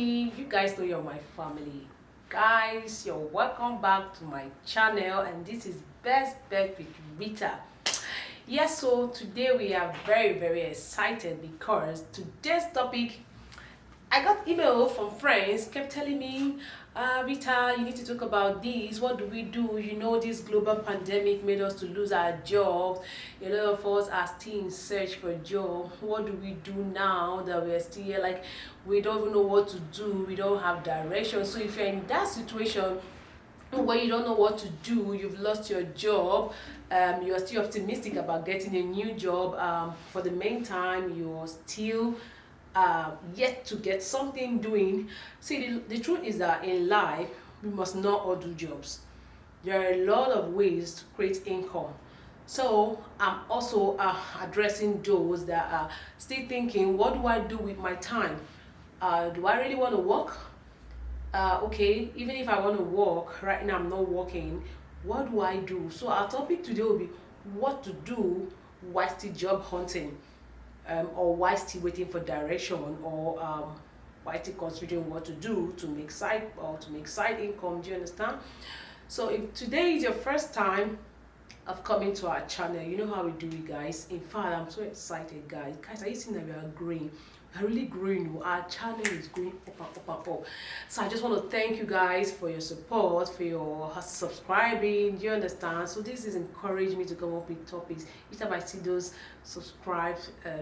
family. You guys know you're my family. Guys, you're welcome back to my channel, and this is Best Bet with Rita. Yes, so today we are very excited because today's topic, I got email from friends kept telling me, Rita, you need to talk about this. What do we do? You know, this global pandemic made us to lose our jobs. A lot of us are still in search for a job. What do we do now that we're still here? Like, we don't even know what to do. We don't have direction. So if you're in that situation where you don't know what to do, you've lost your job, you're still optimistic about getting a new job, for the meantime you're still yet to get something doing. See, the truth is that in life we must not all do jobs. There are a lot of ways to create income. So I'm also addressing those that are still thinking, what do I do with my time? Do I really want to work? Okay, even if I want to work, right now I'm not working, what do I do? So our topic today will be what to do while still job hunting, or while still waiting for direction, or while still considering what to do to make side income. Do you understand? So if today is your first time of coming to our channel, you know how we do it, guys. In fact, I'm so excited, guys. Are you seeing that we are growing? We are really growing. Our channel is going up. So I just want to thank you guys for your support, for your subscribing. Do you understand? So this is encouraging me to come up with topics. Each time I see those subscribe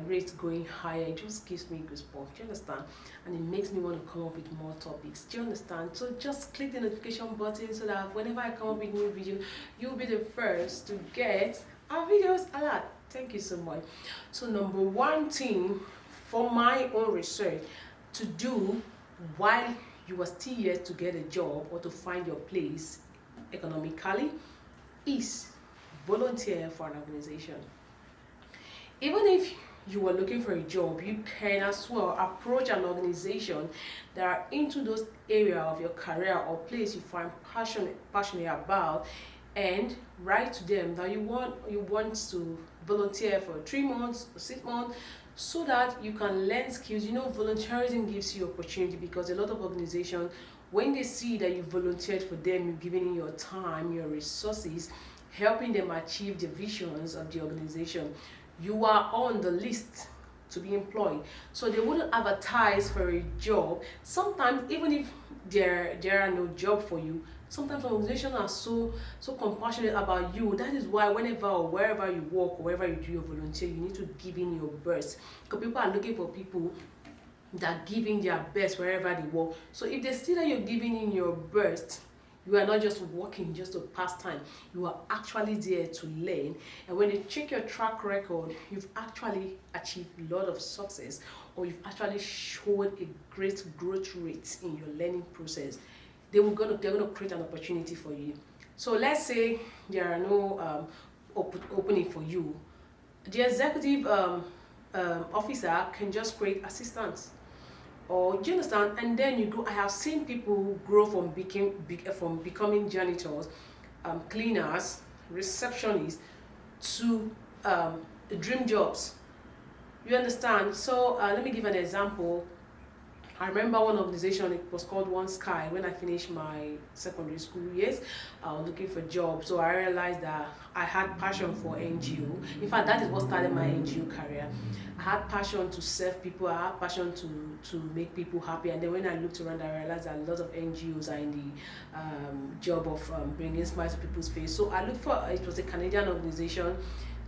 rates going higher, it just gives me goosebumps. Do you understand? And it makes me want to come up with more topics. Do you understand? So just click the notification button so that whenever I come up with new video, you'll be the first to get our videos alert. Thank you so much. So number one thing for my own research to do while you are still yet to get a job or to find your place economically is volunteer for an organization. Even if you are looking for a job, you can as well approach an organization that are into those area of your career or place you find passionate about, and write to them that you want to volunteer for 3 months or 6 months, so that you can learn skills. You know, volunteerism gives you opportunity, because a lot of organizations, when they see that you volunteered for them, you've given in your time, your resources, helping them achieve the visions of the organization, you are on the list to be employed. So they wouldn't advertise for a job. Sometimes even if there are no job for you, sometimes organizations are so compassionate about you. That is why whenever or wherever you work or wherever you do your volunteer, you need to give in your best, because people are looking for people that give in their best wherever they work. So if they see that you're giving in your best, you are not just working just to pass time, you are actually there to learn. And when they check your track record, you've actually achieved a lot of success, or you've actually showed a great growth rate in your learning process, they're gonna create an opportunity for you. So let's say there are no opening for you. The executive officer can just create assistants, or do you understand? And then you go. I have seen people grow from becoming janitors, cleaners, receptionists, to dream jobs. You understand? So let me give an example. I remember one organization, it was called One Sky. When I finished my secondary school years, I was looking for jobs. So I realized that I had passion for NGO. In fact, that is what started my NGO career. I had passion to serve people. I had passion to make people happy. And then when I looked around, I realized that a lot of NGOs are in the job of bringing smiles to people's face. So I looked for, it was a Canadian organization.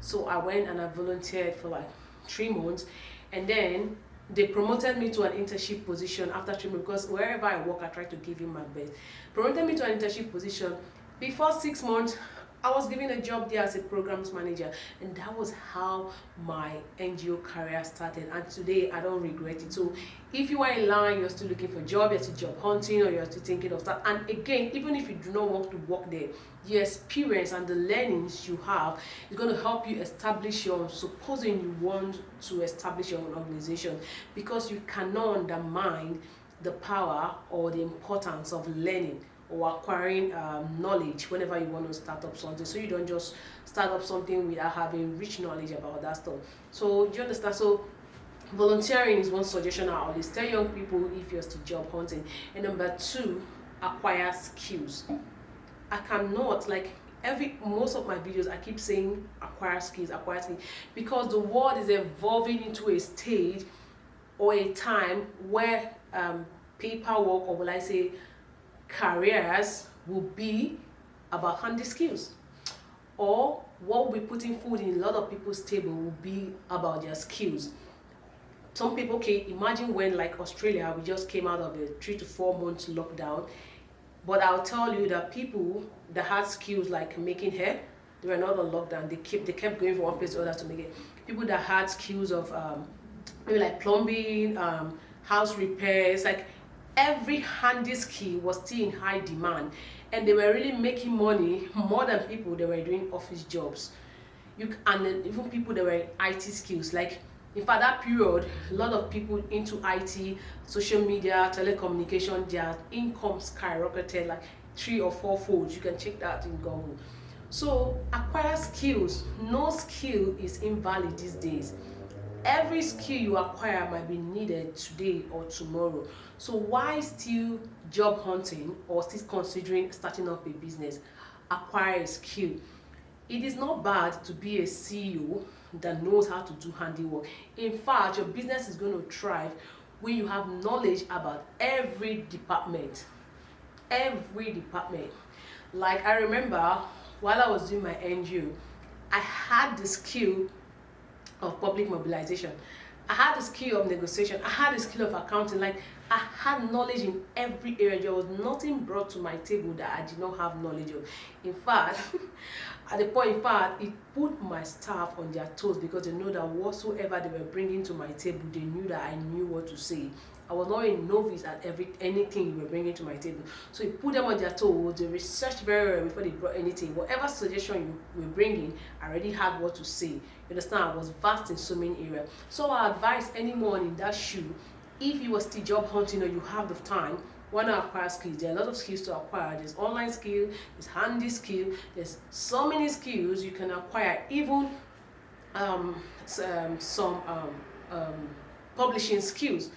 So I went and I volunteered for like 3 months. And then they promoted me to an internship position after 3 months, because wherever I work, I try to give in my best. Promoted me to an internship position. Before 6 months, I was given a job there as a programs manager, and that was how my NGO career started. And today, I don't regret it. So if you are in line, you're still looking for a job, you're still job hunting, or you're still thinking of that. And again, even if you do not want to work there, the experience and the learnings you have is going to help you establish your own. Supposing you want to establish your own organization, because you cannot undermine the power or the importance of learning or acquiring knowledge whenever you want to start up something. So you don't just start up something without having rich knowledge about that stuff. So do you understand? So Volunteering is one suggestion I always tell young people if you're still job hunting. And number two, acquire skills. I cannot, like, every most of my videos I keep saying acquire skills, because the world is evolving into a stage or a time where paperwork, or will I say careers, will be about handy skills, or what will be putting food in a lot of people's table will be about their skills. Some people, okay, imagine when, like Australia, we just came out of a 3 to 4 month lockdown. But I'll tell you that people that had skills like making hair, they were not on lockdown. They kept going from one place to other to make it. People that had skills of maybe like plumbing, house repairs, like every handy skill was still in high demand, and they were really making money more than people that were doing office jobs. And then even people that were in IT skills, like in fact that period, a lot of people into IT, social media, telecommunication, their income skyrocketed like 3 or 4 folds. You can check that in Google. So acquire skills. No skill is invalid these days. Every skill you acquire might be needed today or tomorrow. So why still job hunting or still considering starting up a business? Acquire a skill. It is not bad to be a CEO that knows how to do handiwork. In fact, your business is going to thrive when you have knowledge about every department. Every department. Like I remember while I was doing my NGO, I had the skill of public mobilization. I had the skill of negotiation. I had the skill of accounting. Like I had knowledge in every area. There was nothing brought to my table that I did not have knowledge of. In fact, at the point, in fact, it put my staff on their toes, because they know that whatsoever they were bringing to my table, they knew that I knew what to say. I was not a novice at anything you were bringing to my table. So it put them on their toes. They researched very well before they brought anything. Whatever suggestion you were bringing, I already had what to say. You understand? I was vast in so many areas. So I advise anyone in that shoe, if you are still job hunting or you have the time, want to acquire skills. There are a lot of skills to acquire. There's online skill, there's handy skill, there's so many skills you can acquire. Even some publishing skills.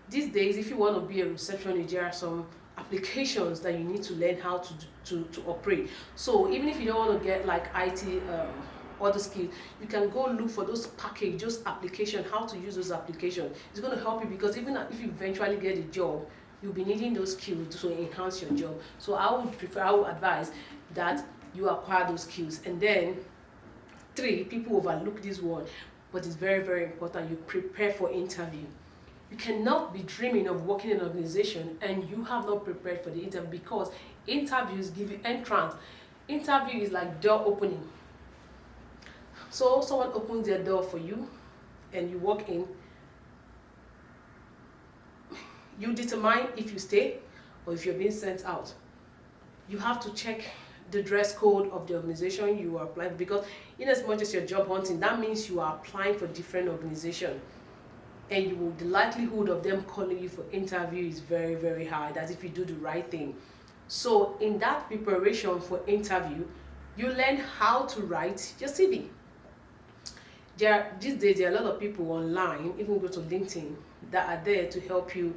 These days, if you want to be a receptionist, there are some applications that you need to learn how to operate. So even if you don't want to get like IT other skills, you can go look for those package, those applications, how to use those applications. It's going to help you, because even if you eventually get a job, you'll be needing those skills to enhance your job. So I would advise that you acquire those skills. And then 3, people overlook this one, but it's very, very important. You prepare for interview. You cannot be dreaming of working in an organization and you have not prepared for the interview, because interviews give you entrance. Interview is like door opening. So someone opens their door for you and you walk in. You determine if you stay or if you're being sent out. You have to check the dress code of the organization you are applying for, because in as much as you're job hunting, that means you are applying for different organizations. And the likelihood of them calling you for interview is very, very high. That's if you do the right thing. So in that preparation for interview, you learn how to write your CV. These days, there are a lot of people online, even go to LinkedIn, that are there to help you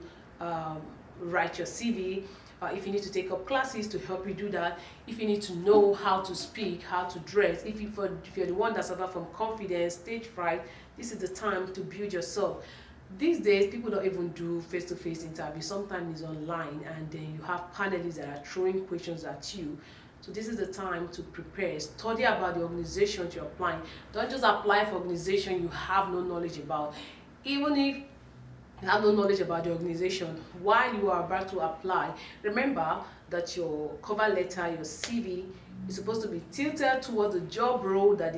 write your CV. If you need to take up classes to help you do that, if you need to know how to speak, how to dress, if you're the one that suffers from confidence, stage fright, this is the time to build yourself. These days, people don't even do face-to-face interviews. Sometimes it's online, and then you have panelists that are throwing questions at you. So this is the time to prepare. Study about the organization you're applying. Don't just apply for organization you have no knowledge about. Even if you have no knowledge about the organization, while you are about to apply, remember that your cover letter, your CV, is supposed to be tilted towards the job role that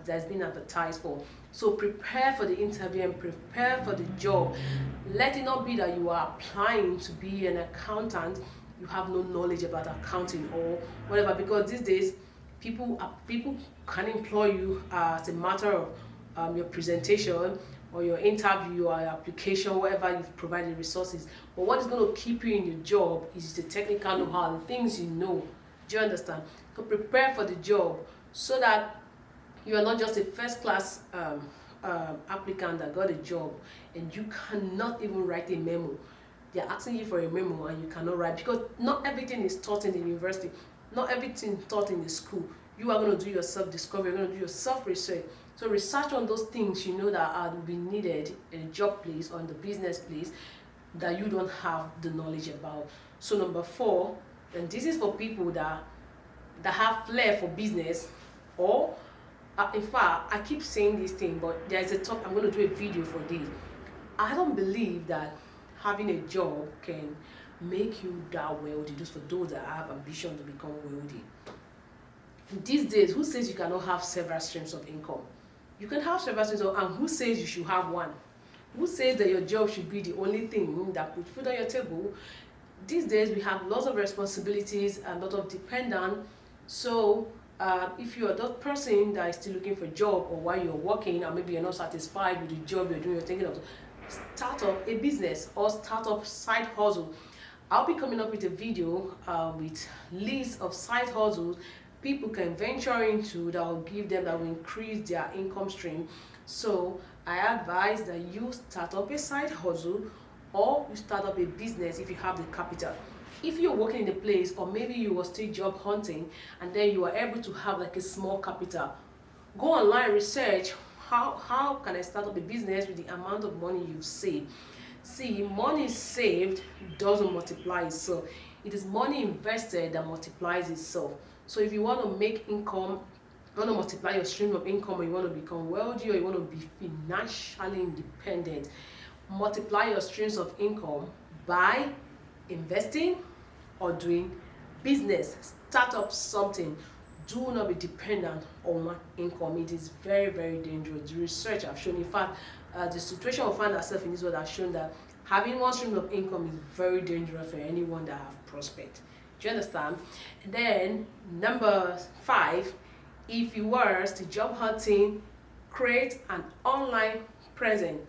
that's been advertised for. So prepare for the interview and prepare for the job. Let it not be that you are applying to be an accountant, you have no knowledge about accounting or whatever, because these days people can employ you as a matter of your presentation or your interview or your application, wherever you've provided resources. But what is going to keep you in your job is the technical know-how, the things you know. Do you understand? So prepare for the job so that you are not just a first-class applicant that got a job and you cannot even write a memo. They're asking you for a memo and you cannot write, because not everything is taught in the university, not everything is taught in the school. You are going to do your self-discovery, you're going to do your self-research. So research on those things you know that will be needed in a job place or in the business place that you don't have the knowledge about. So number 4, and this is for people that have flair for business, or in fact, I keep saying this thing, but there's a talk, I'm going to do a video for this. I don't believe that having a job can make you that wealthy, just for those that have ambition to become wealthy. These days, who says you cannot have several streams of income? You can have several streams of, and who says you should have one? Who says that your job should be the only thing that puts food on your table? These days, we have lots of responsibilities and a lot of dependence. So if you're that person that is still looking for a job, or while you're working, or maybe you're not satisfied with the job you're doing, you're thinking of start up a business or start up side hustle. I'll be coming up with a video with lists of side hustles people can venture into that will give them, that will increase their income stream. So I advise that you start up a side hustle, or you start up a business if you have the capital. If you're working in a place, or maybe you are still job hunting and then you are able to have like a small capital, go online, research how can I start up a business with the amount of money you've saved. See, money saved doesn't multiply itself. It is money invested that multiplies itself. So if you want to make income, you want to multiply your stream of income, or you want to become wealthy, or you want to be financially independent, multiply your streams of income by investing or doing business. Start up something. Do not be dependent on one income. It is very, very dangerous. The research have shown, in fact, the situation we find ourselves in this world has shown that having one stream of income is very dangerous for anyone that have prospered. Do you understand? And then number 5, if you were still job hunting, create an online presence.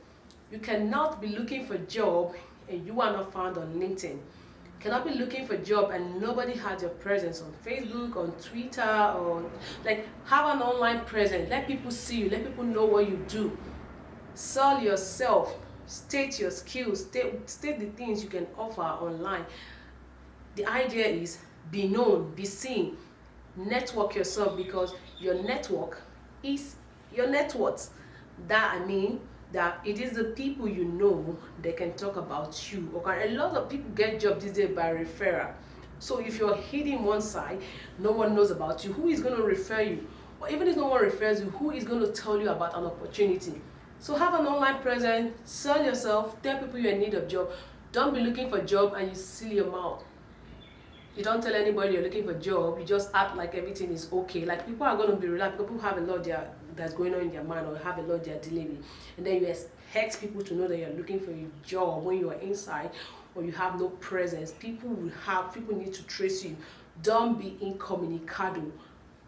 You cannot be looking for a job and you are not found on LinkedIn. You cannot be looking for a job and nobody has your presence on Facebook, on Twitter, or like, have an online presence. Let people see you, let people know what you do. Sell yourself, state your skills, state the things you can offer online. The idea is be known, be seen, network yourself, because your network is your net worth. That I mean that it is the people you know that can talk about you. Okay, a lot of people get jobs these days by referral. So if you're hitting one side, no one knows about you, who is going to refer you? Or even if no one refers you, who is going to tell you about an opportunity? So have an online presence, sell yourself, tell people you're in need of job. Don't be looking for a job and you seal your mouth. You don't tell anybody you're looking for a job, you just act like everything is okay. Like, people are going to be relaxed, people have a lot that's going on in their mind, or have a lot they're dealing with. And then you expect people to know that you're looking for a job when you are inside, or you have no presence. People need to trace you. Don't be incommunicado.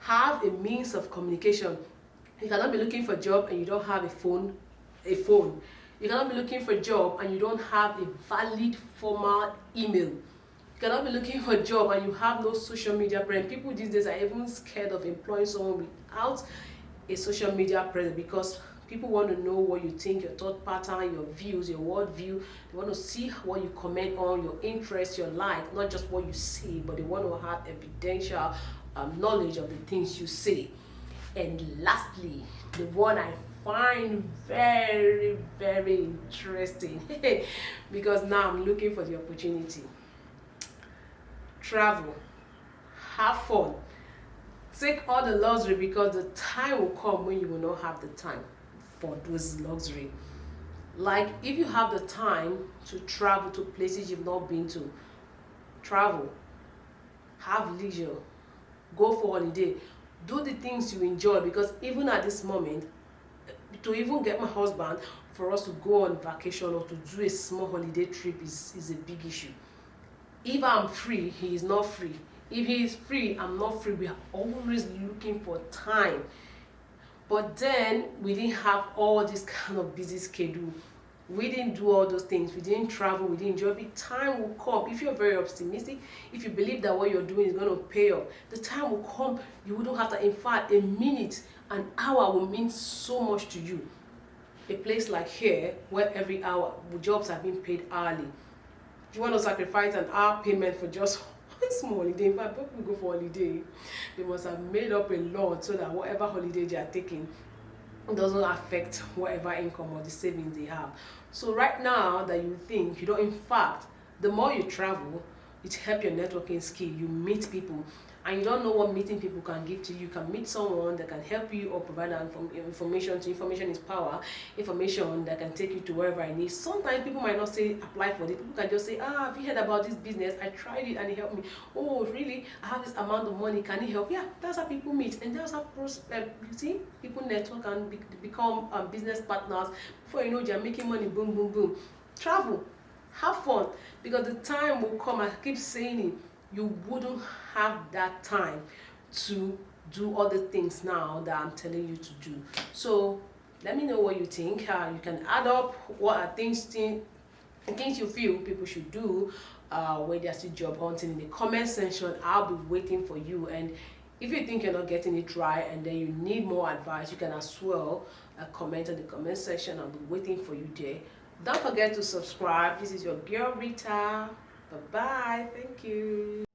Have a means of communication. You cannot be looking for a job and you don't have a phone. You cannot be looking for a job and you don't have a valid formal email. You cannot be looking for a job and you have no social media presence. People these days are even scared of employing someone without a social media presence, because people want to know what you think, your thought pattern, your views, your world view. They want to see what you comment on, your interests, your life, not just what you say, but they want to have evidential knowledge of the things you say. And lastly, the one I find very, very interesting because now I'm looking for the opportunity. Travel, have fun, take all the luxury, because the time will come when you will not have the time for those luxury. Like, if you have the time to travel to places you've not been to, travel, have leisure, go for holiday, do the things you enjoy. Because even at this moment, to even get my husband for us to go on vacation or to do a small holiday trip is a big issue. If I'm free, he is not free. If he is free, I'm not free. We are always looking for time. But then we didn't have all this kind of busy schedule. We didn't do all those things. We didn't travel. We didn't enjoy it. Time will come. If you're very optimistic, if you believe that what you're doing is going to pay off, the time will come. You wouldn't have to. In fact, a minute, an hour will mean so much to you. a place like here where every hour jobs are being paid hourly, you want to sacrifice an hour payment for just one small holiday? In fact, people go for holiday, they must have made up a lot so that whatever holiday they are taking doesn't affect whatever income or the savings they have. So right now that you think, you know, in fact, the more you travel, it helps your networking skill. You meet people, and you don't know what meeting people can give to you. You can meet someone that can help you or provide information. To information is power. Information that can take you to wherever I need. Sometimes people might not say apply for this. People can just say, ah, have you heard about this business? I tried it and it helped me. Oh, really? I have this amount of money. Can it help? Yeah, that's how people meet, and that's how you see people network and become business partners. Before you know, they're making money. Boom, boom, boom. Travel, have fun, because the time will come. I keep saying it, you wouldn't have that time to do other things now that I'm telling you to do. So let me know what you think. You can add up what are things you feel people should do when they're still job hunting in the comment section. I'll be waiting for you. And if you think you're not getting it right and then you need more advice, you can as well comment in the comment section. I'll be waiting for you there. Don't forget to subscribe. This is your girl Rita. Bye bye. Thank you.